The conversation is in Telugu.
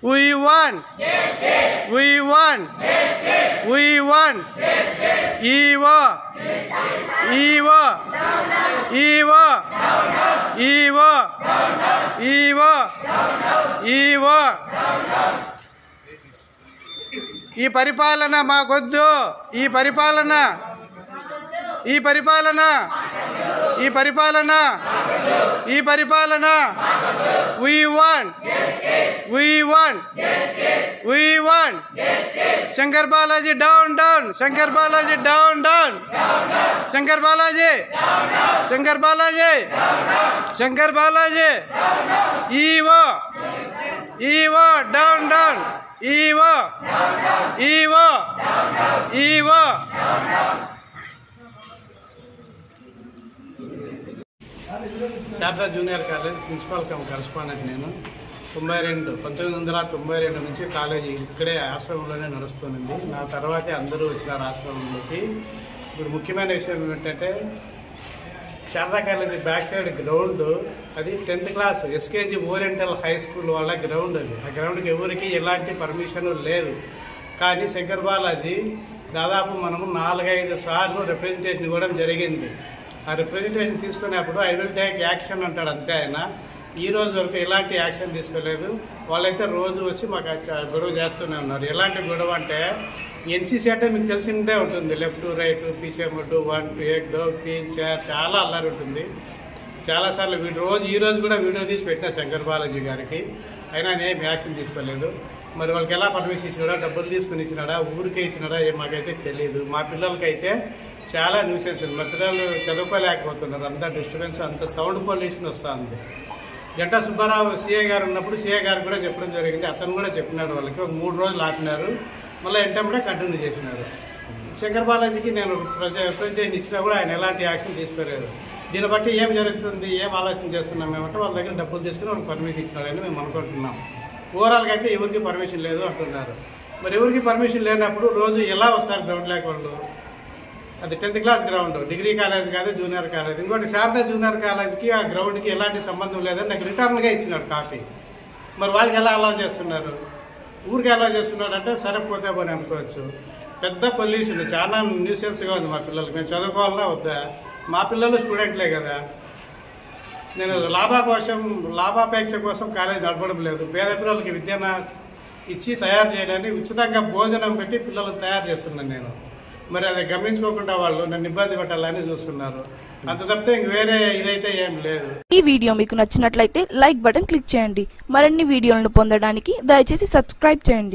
We won. We won. We won. Evo. Evo. Evo. Evo. Evo. Evo. ఈ పరిపాలన మాకొద్దు. ఈ పరిపాలన ఈ పరిపాలన ఈ పరిపాలన ఈ పరిపాలన we won. We won. We won. Shankar Balaji down down. Shankar Balaji down down. Shankar Balaji. Shankar Balaji. Shankar Balaji. EO. EO down down. EO. EO. EO. Sharada junior college principal come correspondent. నేను 1992 నుంచి కాలేజీ ఇక్కడే ఆశ్రమంలోనే నడుస్తుంది. నా తర్వాతే అందరూ వచ్చినారు ఆశ్రమంలోకి. ఇప్పుడు ముఖ్యమైన విషయం ఏమిటంటే Sharada college back side ground, అది 10th class SKG oriental high school వాళ్ళ గ్రౌండ్. అది ఆ గ్రౌండ్కి ఎవరికి ఎలాంటి పర్మిషన్ లేదు. కానీ శంకర్ బాలాజీ దాదాపు మనము 4-5 సార్లు రిప్రజెంటేషన్ ఇవ్వడం జరిగింది. ఆ రిప్రజెంటేషన్ తీసుకునేప్పుడు ఐ విల్ టేక్ యాక్షన్ అంటాడు అంతే. ఆయన ఈ రోజు వరకు ఎలాంటి యాక్షన్ తీసుకోలేదు. వాళ్ళైతే రోజు వచ్చి మాకు గొడవ చేస్తూనే ఉన్నారు. ఎలాంటి గొడవ అంటే ఎన్సీసీ అంటే మీకు తెలిసిందే ఉంటుంది. లెఫ్ట్ రైట్ పీసే ముడ్డు 1 2 1 2 3 4 చాలా అల్లరి ఉంటుంది. చాలాసార్లు ఈ రోజు కూడా వీడియో తీసి పెట్టినా శంకర్ బాలాజీ గారికి. అయినా ఏం యాక్షన్ తీసుకోలేదు. మరి వాళ్ళకి ఎలా పర్మిషన్ ఇచ్చినాడా, డబ్బులు తీసుకుని ఇచ్చినాడా, ఊరికే ఇచ్చినాడా మాకైతే తెలియదు. మా పిల్లలకైతే చాలా న్యూసెన్స్. మా పిల్లలు చదువుకోలేకపోతున్నారు. అంత డిస్టర్బెన్స్, అంత సౌండ్ పొల్యూషన్ వస్తుంది. జంటా సుబ్బారావు సీఏ గారు ఉన్నప్పుడు సీఏ గారు కూడా చెప్పడం జరిగింది. అతను కూడా చెప్పినాడు. వాళ్ళకి ఒక 3 రోజులు ఆపినారు. మళ్ళీ ఎంటంటే కంటిన్యూ చేసినారు. శంకర్ బాలాజీకి నేను రిప్రజెంటేషన్ ఇచ్చినా కూడా ఆయన ఎలాంటి యాక్షన్ తీసుకోలేదు. దీన్ని బట్టి ఏం జరుగుతుంది, ఏం ఆలోచన చేస్తున్నాం మేమంటే వాళ్ళ దగ్గర డబ్బులు తీసుకుని వాళ్ళకి పర్మిషన్ ఇచ్చినారని మేము అనుకుంటున్నాం. ఓవరాల్గా అయితే ఎవరికి పర్మిషన్ లేదు అంటున్నారు. మరి ఎవరికి పర్మిషన్ లేనప్పుడు రోజు ఎలా వస్తారు గ్రౌండ్ లేక వాళ్ళు? అది 10th class ground, degree college కాదు, జూనియర్ కాలేజ్. ఇంకోటి శారదా జూనియర్ కాలేజ్కి ఆ గ్రౌండ్కి ఎలాంటి సంబంధం లేదని నాకు రిటర్న్గా ఇచ్చినాడు కాపీ. మరి వాళ్ళకి ఎలా అలౌ చేస్తున్నారు? ఊరికి అలౌ చేస్తున్నాడు అంటే సరిపోతే పోనీ అనుకోవచ్చు. పెద్ద పొల్యూషన్, చాలా న్యూసెన్స్గా ఉంది మా పిల్లలకి. మేము చదువుకోవాలన్నా వద్దా? మా పిల్లలు స్టూడెంట్లే కదా. నేను లాభాపేక్ష కోసం కాలేజ్ నడపడం లేదు. పేద పిల్లలకి విద్యను ఇచ్చి తయారు చేయడానికి ఉచితంగా భోజనం పెట్టి పిల్లలను తయారు చేస్తున్నాను నేను. మరి అది గమనించుకోకుండా వాళ్ళు నన్ను ఇబ్బంది పెట్టాలని చూస్తున్నారు. అంత తప్పితే ఇంక వేరే ఇదైతే ఏం లేదు. ఈ వీడియో మీకు నచ్చినట్లయితే లైక్ బటన్ క్లిక్ చేయండి. మరిన్ని వీడియోలను పొందడానికి దయచేసి సబ్స్క్రైబ్ చేయండి.